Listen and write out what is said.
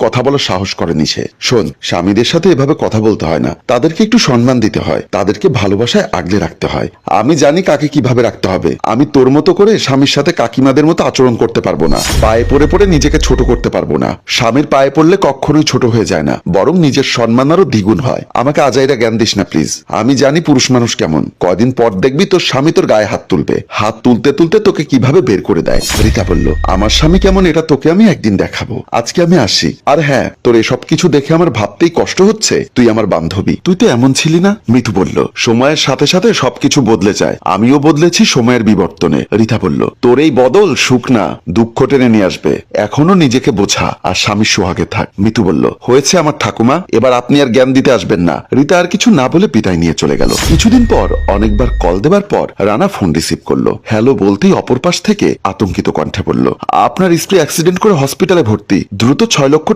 কথা বলার সাহস করেনি সে। শোন, স্বামীদের সাথে এভাবে কথা বলতে হয় না, তাদেরকে একটু সম্মান দিতে হয়, তাদেরকে ভালোবাসায় আগলে রাখতে হয়। আমি জানি কাকে কিভাবে রাখতে হবে। আমি তোর মতো করে স্বামীর সাথে কাকিমাদের মতো আচরণ করতে পারবো না, পায়ে পড়ে পড়ে নিজেকে ছোট করতে পারবো না। স্বামীর পায়ে পড়লে কখনোই ছোট হয়ে যায় না, বরং নিজের সম্মান আরো দ্বিগুণ হয়। আমাকে আজাইরা জ্ঞান দিস না প্লিজ। আমি জানি পুরুষ মানুষ কেমন। কয়দিন পর দেখবি তোর স্বামী তোর গায়ে হাত তুলবে, হাত তুলতে তুলতে তোকে কিভাবে বের করে দেয়। রিতা বলল, আমার স্বামী কেমন এটা তোকে আমি একদিন দেখাবো। আজকে আমি আসি। আর হ্যাঁ, তোর এসব কিছু দেখে আমার ভাবতেই কষ্ট হচ্ছে তুই আমার বান্ধবী। তুই তো এমন ছিলি না। মিতু বলল, সময়ের সাথে সাথে সবকিছু বদলে যায়, আমিও বদলেছি সময়ের বিবর্তনে। রিতা বলল, তোর এই বদল সুখ না, দুঃখ টেনে নিয়ে আসবে। এখনো নিজেকে বোঝা আর স্বামীর সোহাগে থাক। মিতু বলল, হয়েছে আমার ঠাকুমা, এবার আপনি আর জ্ঞান দিতে আসবেন না। রিতা আর কিছু না বলে বিদায় নিয়ে চলে গেল। কিছুদিন পর অনেকবার কল দেবার পর রানা ফোন রিসিভ করলো। হ্যালো বলতেই অপর পাশ থেকে আতঙ্কিত কণ্ঠে বলল, আপনার স্ত্রী অ্যাক্সিডেন্ট করে হসপিটালে ভর্তি, দ্রুত 6 লক্ষ